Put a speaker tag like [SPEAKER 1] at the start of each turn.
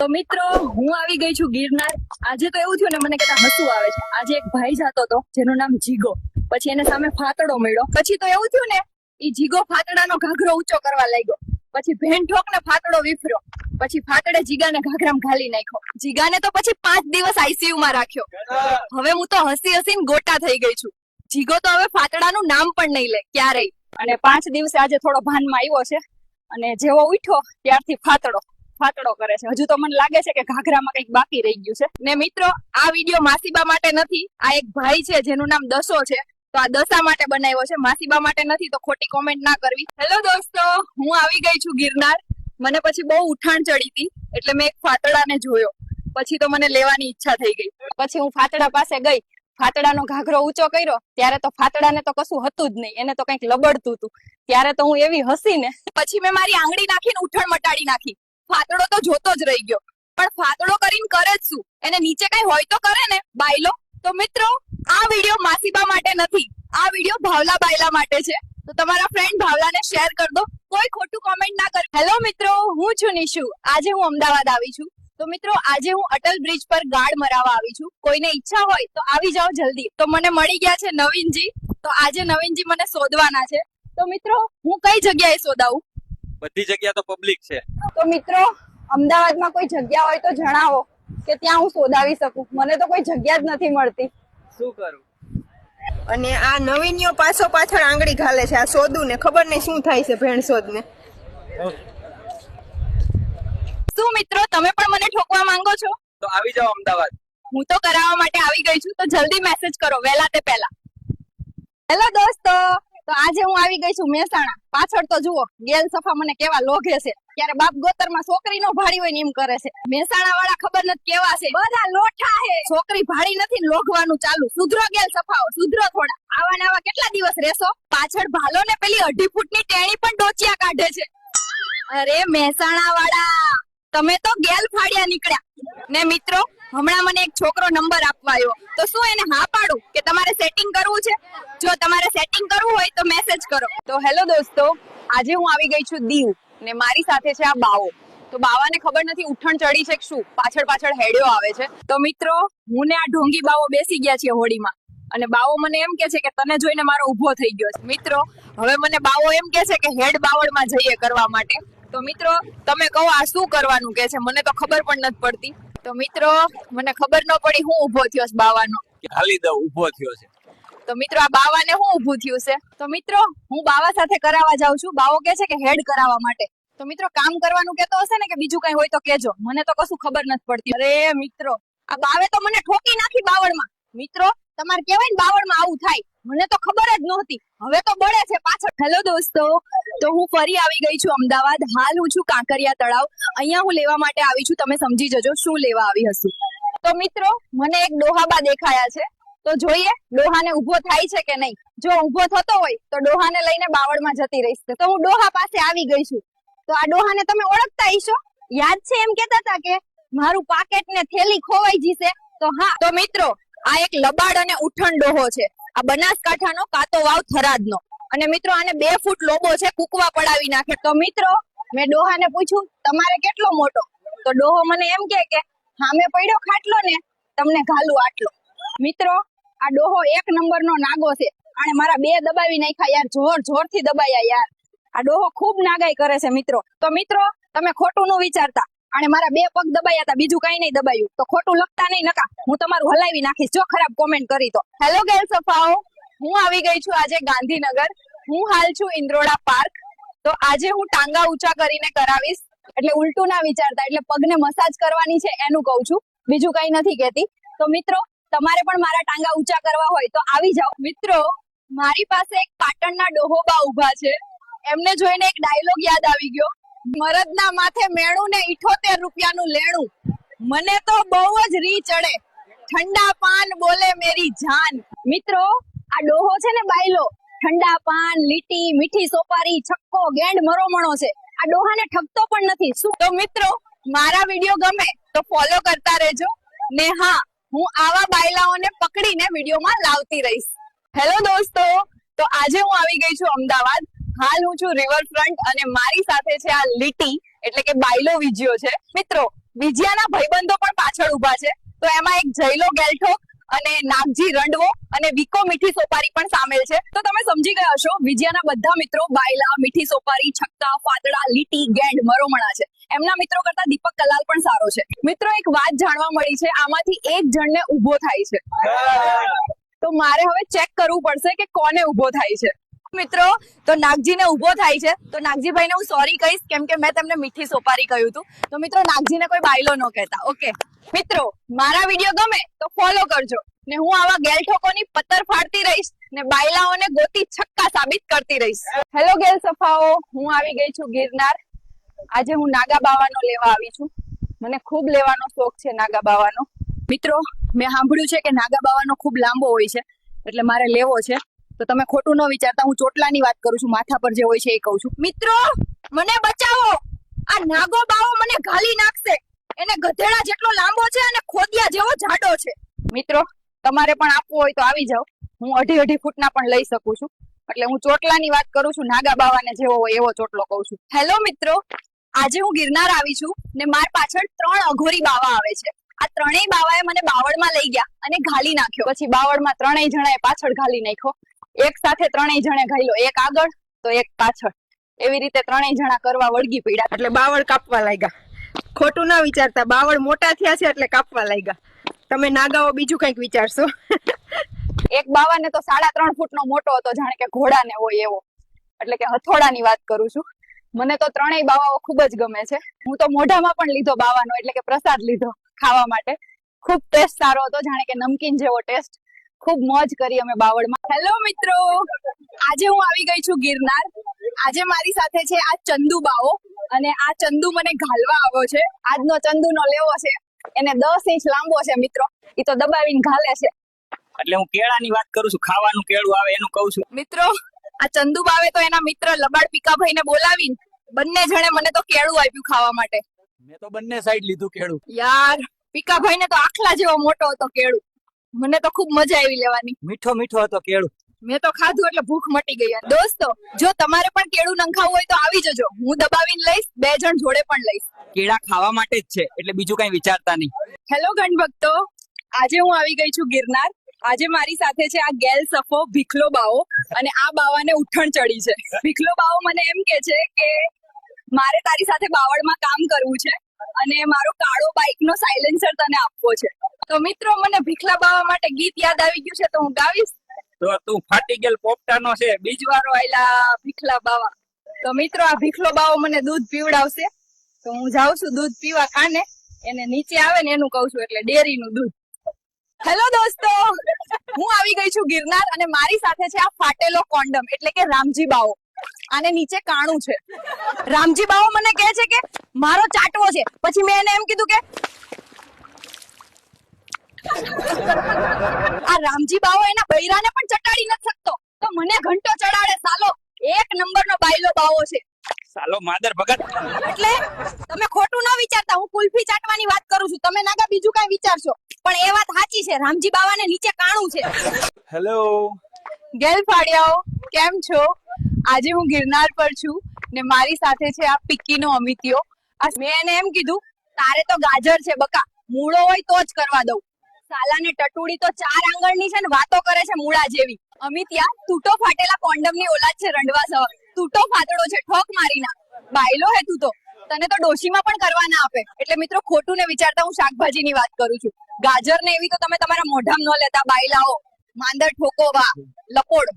[SPEAKER 1] તો મિત્રો હું આવી ગઈ છું ગિરનાર. આજે તો એવું થયું ને મને કહેતા હસવું આવે છે. આજે એક ભાઈ જાતો હતો જેનું નામ જીગો, પછી એને સામે ફાતડો મળ્યો. પછી તો એવું થયું ને ઈ જીગો ફાતડાનો ઘાઘરો ઊંચો કરવા લાગ્યો. પછી ભેન ઠોક ને ફાતડો વિફર્યો. પછી ફાતડે જીગાને ઘાઘરામાં ઘાલી નાખ્યો. જીગાને તો પછી 5 દિવસ આઈસીયુ માં રાખ્યો. હવે હું તો હસી હસીને ગોટા થઈ ગઈ છું. જીગો તો હવે ફાતડાનું નામ પણ નહીં લે ક્યારેય. અને 5 દિવસે આજે થોડો ભાનમાં આવ્યો છે અને જેવો ઉઠ્યો ત્યારથી ફાતડો કરે છે. હજુ તો મને લાગે છે કે ઘાઘરામાં કંઈક બાકી રહી ગયું છે. ને મિત્રો આ વિડીયો માસીબા માટે નથી, આ એક ભાઈ છે જેનું નામ દસો છે, તો આ દસા માટે બનાવ્યો છે, માસીબા માટે નથી, તો ખોટી કોમેન્ટ ના કરવી. હેલો દોસ્તો, હું આવી ગઈ છું ગિરનાર. મને પછી બહુ ઉઠાણ ચડી હતી એટલે મેં એક ફાતડાને જોયો. પછી તો મને લેવાની ઈચ્છા થઈ ગઈ. પછી હું ફાતડા પાસે ગઈ, ફાતડાનો ઘાઘરો ઊંચો કર્યો. ત્યારે તો ફાતડાને તો કશું હતું જ નહીં, એને તો કંઈક લબડતું હતું. ત્યારે તો હું એવી હસી ને પછી મેં મારી આંગળી નાખીને ઉઠણ મટાડી નાખી. ફાતડો તો જોતો જ રહી ગયો, પણ ફાતડો કરીને કરે જ શું? એને નીચે કઈ હોય તો કરે ને બાયલો. તો મિત્રો આ વિડીયો માસીબા માટે નથી, આ વિડીયો ભાવલા બાયલા માટે છે. તો તમારા ફ્રેન્ડ ભાવલાને શેર કરી દો, કોઈ ખોટું કોમેન્ટ ના કરે. હેલો મિત્રો, હું છું નિશુ. આજે હું અમદાવાદ આવી છું. તો મિત્રો આજે હું અટલ બ્રિજ પર ગાર્ડ મરાવા આવી છું. કોઈને ઈચ્છા હોય તો આવી જાઓ જલ્દી. તો મને મળી ગયા છે નવીનજી. તો આજે નવીનજી મને શોધવાના છે. તો મિત્રો હું કઈ જગ્યાએ શોધાવું?
[SPEAKER 2] બધી જગ્યા તો પબ્લિક છે.
[SPEAKER 1] તો મિત્રો અમદાવાદમાં કોઈ જગ્યા હોય તો જણાવો કે ત્યાં હું શોધાવી શકું. મને તો કોઈ જગ્યા જ નથી મળતી.
[SPEAKER 2] શું કરું?
[SPEAKER 3] અને આ નવીનીઓ પાછળ આંગળી ઘાલે છે. આ સોદું ને ખબર નહીં શું થાય છે ભેણ સોદ ને.
[SPEAKER 1] શું મિત્રો તમે પણ મને ઠોકવા માંગો છો?
[SPEAKER 2] તો આવી જાઓ અમદાવાદ.
[SPEAKER 1] હું તો કરાવવા માટે આવી ગઈ છું, તો જલ્દી મેસેજ કરો વહેલા તે પહેલા. હેલો દોસ્તો, તો આજે હું આવી ગઈ છું મહેસાણા. પાછળ તો જુઓ ગેલ સફા મને કેવા લોઘે છે. ત્યારે બાપ ગોતરમાં છોકરી નો ભાડી હોય ને એમ કરે છે. મહેસાણા વાળા ખબર નથી કેવા છે, બધા લોઠા છે. છોકરી ભાડી નથી લોઘવાનું ચાલુ. સુધરો ગેલ સફાઓ, સુધરો થોડા. આવા ને આવા કેટલા દિવસ રહેશો? પાછળ ભાલો ને પેલી 2.5 ફૂટની ટેણી પણ ડોચિયા કાઢે છે. અરે મહેસાણા વાળા, તમે તો ગેલ ફાડ્યા નીકળ્યા. ને મિત્રો હમણાં મને એક છોકરો નંબર આપવા આવ્યો, તો શું એને હા પાડું કે તમારે સેટિંગ કરવું છે? જો તમારે સેટિંગ કરવું હોય તો મેસેજ કરો. તો હેલો દોસ્તો, આજે હું આવી ગઈ છું દીવ ને મારી સાથે છે આ બાવો. તો બાવાને ખબર નથી ઉઠણ ચડી છે કે શું, પાછળ હેડ્યો આવે છે. તો મિત્રો હું ને આ ઢોંગી બાવો બેસી ગયા છીએ હોડીમાં અને બાવો મને એમ કે છે કે તને જોઈને મારો ઊભો થઈ ગયો છે. મિત્રો હવે મને બાવો એમ કે છે કે હેડ બાવળમાં જઈએ કરવા માટે. તો મિત્રો તમે કહો આ શું કરવાનું કે છે? મને તો ખબર પણ નથી પડતી. તો મિત્રો મને ખબર ન પડી હું ઊભો થયો છે બાવાનો.
[SPEAKER 2] હાલી દઉં, ઊભો થયો છે.
[SPEAKER 1] તો મિત્રો આ બાવાને હું ઊભું થયું છે. તો મિત્રો હું બાવા સાથે કરાવવા જાઉં છું. બાવો કે છે કે હેડ કરાવવા માટે. તો મિત્રો કામ કરવાનું કેતો હશે ને કે બીજું કઈ હોય તો કેજો, મને તો કશું ખબર નથી પડતી. અરે મિત્રો આ બાવે તો મને ઠોકી નાખી બાવળમાં. મિત્રો તમારે કેવાય ને બાવળમાં આવું થાય, મને તો ખબર જ નહોતી. હવે તો બળે છે પાછળ. હેલો દોસ્તો, તો હું ફરી આવી ગઈ છું અમદાવાદ. હાલ હું છું કાંકરિયા તળાવ. અહીંયા હું લેવા માટે આવી છું. તમે સમજી જજો શું લેવા આવી હશું. તો મિત્રો મને એક ડોહાબા દેખાયા છે, તો જોઈએ ડોહાને ઊભો થાય છે કે નહીં. જો ઊભો થતો હોય તો ડોહાને લઈને બાવળમાં જતી રહીશ. તો હું ડોહા પાસે આવી ગઈ છું. તો આ ડોહાને તમે ઓળખતા હશો, યાદ છે? એમ કહેતા હતા કે મારું પાકેટ ને થેલી ખોવાઈ જશે. તો હા, તો મિત્રો આ એક લબાડ અને ઉઠણ ડોહો છે. આ બનાસકાંઠાનો કાતો વાવ થરાદનો. અને મિત્રો આને 2 ફૂટ લોબો છે, કુકવા પડાવી નાખે. તો મિત્રો મેં ડોહાને પૂછ્યું તમારે કેટલો મોટો? તો ડોહો મને એમ કે સામે પડ્યો ખાટલો ને તમને ઘાલું આટલો. મિત્રો આ ડોહો 1 નંબરનો નાગો છે. આને મારા 2 દબાવી નાખ્યા યાર, જોરથી દબાયા યાર. આ ડોહો ખૂબ નાગાઈ કરે છે મિત્રો. તો મિત્રો તમે ખોટું ન વિચારતા, અને મારા 2 પગ દબાયા હતા, બીજું કઈ નહીં દબાયું. તો ખોટું લખતા નહીં, નકા હું તમારું હલાવી નાખીશ જો ખરાબ કોમેન્ટ કરી તો. હેલો ગેલ સફાઓ, હું આવી ગઈ છું આજે ગાંધીનગર. હું હાલ છું ઇન્દ્રોડા પાર્ક. તો આજે હું ટાંગા ઊંચા કરીને કરાવીશ, એટલે ઉલટું ના વિચારતા, એટલે પગને મસાજ કરવાની છે એનું કહું છું, બીજું કઈ નથી કહેતી. તો મિત્રો તમારે પણ મારા ટાંગા ઊંચા કરવા હોય તો આવી જાઓ. મિત્રો મારી પાસે એક પાટણના ડોહોબા ઉભા છે. એમને જોઈને એક ડાયલોગ યાદ આવી ગયો, મરદના માથે મેણું ને 78 રૂપિયાનું લેણું. મને તો બહુ જ રી ચડે, ઠંડા પાન બોલે મેરી જાન. મિત્રો આ ડોહો છે ને બાયલો, ઠંડા પાન, લીટી, મીઠી સોપારી, છક્કો, ગેંડ મરોમણો છે. આ ડોહાને ઠગતો પણ નથી. શું? તો મિત્રો મારા વિડીયો ગમે તો ફોલો કરતા રહેજો ને હા, હું આવા બાયલાઓને પકડીને વિડીયોમાં લાવતી રહીશ. હેલો દોસ્તો, તો આજે હું આવી ગઈ છું અમદાવાદ. હાલ હું છું રિવરફ્રન્ટ અને મારી સાથે છે આ લીટી એટલે કે બાયલો વિજ્યો છે. મિત્રો, વિજયાના ભાઈબંધો પણ પાછળ ઉભા છે. તો એમાં એક જયલો ગેલઠોક અને નાગજી રંડવો અને વિકો મીઠી સોપારી પણ સામેલ છે. તો તમે સમજી ગયા હશો, વિજયાના બધા મિત્રો બાયલા, મીઠી સોપારી, છક્કા, ફાતડા, લીટી, ગેંડ, મરોમણા છે. એમના મિત્રો કરતા દીપક કલાલ પણ સારો છે. મિત્રો, એક વાત જાણવા મળી છે, આમાંથી એક જણને ઊભો થાય છે. તો મારે હવે ચેક કરવું પડશે કે કોને ઊભો થાય છે. મિત્રો, તો નાગજીને ઊભો થાય છે. તો નાગજીભાઈને હું સોરી કહીશ, કેમ કે મેં તેમને મીઠી સોપારી કહ્યું હતું. તો મિત્રો, નાગજીને કોઈ બાયલો ન કહેતા. ઓકે મિત્રો, મારા વિડીયો ગમે તો ફોલો કરજો ને હું આવા ગેલઠોકોની પત્તર ફાડતી રહીશ ને બાયલાઓને ગોતી છક્કા સાબિત કરતી રહીશ. હેલો ગેલ સફાઓ, હું આવી ગઈ છું ગિરનાર. આજે હું નાગા બાવાનો લેવા આવી છું. મને ખૂબ લેવાનો શોખ છે નાગા બાવાનો. મિત્રો, મેં સાંભળ્યું છે કે નાગા બાવાનો ખૂબ લાંબો હોય છે, એટલે મારે લેવો છે. તો તમે ખોટું ન વિચારતા, હું ચોટલાની વાત કરું છું, માથા પર જે હોય છે એ કહું છું. મિત્રો, મને બચાવો, આ નાગો બાવો મને ઘાલી નાખશે. એને ગધેડા જેટલો લાંબો છે અને ખોદિયા જેવો જાડો છે. મિત્રો, તમારે પણ આપવું હોય તો આવી જાઓ. હું 2.5 ફૂટના પણ લઈ શકું છું. એટલે હું ચોટલાની વાત કરું છું, નાગા બાવાને જેવો હોય એવો ચોટલો કહું છું. હેલો મિત્રો, આજે હું ગિરનાર આવી છું ને માર પાછળ 3 અઘોરી બાવા આવે છે. આ ત્રણેય બાવાએ મને બાવળમાં લઈ ગયા અને ઘાલી નાખ્યો. પછી બાવળમાં ત્રણેય જણાએ પાછળ ઘાલી નાખ્યો. એક સાથે ત્રણેય જણે ઘાલ્યો, એક આગળ તો એક પાછળ. એવી રીતે ત્રણેય જણા કરવા વળગી પડ્યા.
[SPEAKER 3] એટલે બાવળ કાપવા લાગ્યા. ખોટું ના વિચારતા, બાવળ મોટા થયા છે એટલે કાપવા લાગ્યા. તમે નાગાઓ બીજું કંઈક વિચારશો.
[SPEAKER 1] એક બાવાને તો 3.5 ફૂટનો મોટો હતો, જાણે કે ઘોડાને હોય એવો. એટલે કે હથોડાની વાત કરું છું. મને તો ત્રણેય બાવાઓ ખૂબ જ ગમે છે. હું તો મોઢામાં પણ લીધો બાવાનો, એટલે કે પ્રસાદ લીધો ખાવા માટે. ખૂબ ટેસ્ટ સારો હતો, જાણે કે નમકીન જેવો ટેસ્ટ. ખૂબ મોજ કરી અમે બાવળમાં. હેલો મિત્રો, આજે હું આવી ગઈ છું ગિરનાર. આજે મારી સાથે છે આ ચંદુ બાવો અને આ ચંદુ મને ઘાલવા આવ્યો છે. આજનો ચંદુનો લેવો છે, એને 10 ઇંચ લાંબો છે. મિત્રો, એ તો દબાવીને ઘાલે છે.
[SPEAKER 2] એટલે હું કેળાની વાત કરું છું, ખાવાનું કેળું આવે એનું કહું છું.
[SPEAKER 1] મિત્રો, આ ચંદુ બાવે તો એના મિત્ર લબાડ પીકાભાઈને બોલાવીને બંને જણે મને તો કેળું આપ્યું ખાવા માટે.
[SPEAKER 2] મેં તો બંને સાઈડ લીધું કેળું.
[SPEAKER 1] યાર, પીકાભાઈને તો આખલા જેવો મોટો હતો કેળું. મને તો ખૂબ મજા આવી લેવાની.
[SPEAKER 2] મીઠો મીઠો હતો કેળું.
[SPEAKER 1] મેં તો ખાધું એટલે ભૂખ મટી ગઈ. દોસ્તો, જો તમારે પણ કેળું નંખાવું હોય તો આવી જજો. હું દબાવીને લઈશ, 2 જણ જોડે પણ લઈશ.
[SPEAKER 2] કેળા ખાવા માટે જ છે, એટલે બીજું કઈ વિચારતા નહીં.
[SPEAKER 1] હેલો ગણભક્તો, આજે હું આવી ગઈ છું ગિરનાર. આજે મારી સાથે છે આ ગેલ સફો ભીખલો બાવો અને આ બાવાને ઉઠણ ચડી છે. ભીખલો બાવો મને એમ કે છે કે મારે તારી સાથે બાવળમાં કામ કરવું છે અને મારો કાળો બાઇકનો સાયલેન્સર તને આપવો છે. તો મિત્રો, મને ભીખલા બાવા માટે ગીત યાદ આવી ગયું છે, તો હું ગાવીશ.
[SPEAKER 2] તો તું ફાટી ગયેલ પોપટાનો છે,
[SPEAKER 1] બીજવારો આયલા ભીખલા બાવા. તો મિત્રો, આ ભીખલો બાવો મને દૂધ પીવડાવશે. તો હું જાઉં છું દૂધ પીવા કાને. એને નીચે આવે ને એનું કહું છું, એટલે ડેરીનું દૂધ. હેલો દોસ્તો, હું આવી ગઈ છું ગિરનાર અને મારી સાથે છે આ ફાટેલો કોન્ડમ, એટલે કે રામજી બાવો. આને નીચે કાણું છે. રામજી બાવો મને કહે છે કે મારો ચાટવો છે. પછી મેં એને એમ કીધું કે આ રામજી બાવો એના બૈરાને પણ ચટાડી નથી શકતો, તો મને ઘંટો ચડાડે. સાલો 1 નંબરનો બાયલો બાવો છે.
[SPEAKER 2] સાલો માદર ભગત.
[SPEAKER 1] એટલે તમે ખોટું ન વિચારતા, હું કુલ્ફી ચાટવાની વાત કરું છું. તમે નાગા બીજું કઈ વિચારશો, પણ એ વાત સાચી છે. રામજી બાવાને નીચે કાણું છે.
[SPEAKER 2] હેલો
[SPEAKER 1] ગેલ ફાડિયાઓ, કેમ છો? આજે હું ગિરનાર પર છું ને મારી સાથે છે આ પિક્કીનો અમિતિયો. મેં એને એમ કીધું, તારે તો ગાજર છે બકા, મૂળો હોય તો જ કરવા દઉં. સાલાને ટટુડી તો 4 આંગળની છે ને વાતો કરે છે મૂળા જેવી. અમિતિયા, તૂટો ફાટેલા કોન્ડમની ઓલાદ છે રંડવા સહ. તૂટો ફાતડો છે, ઠોક મારી ના. બાયલો હે તું તો, તને તો ડોશીમાં પણ કરવા ના આપે. એટલે મિત્રો, ખોટું ને વિચારતા હું શાકભાજીની વાત કરું છું. ગાજર ને એવી તો તમે તમારા મોઢામાં ન લેતા બાયલાઓ. માંદર ઠોકો વા લપોડ.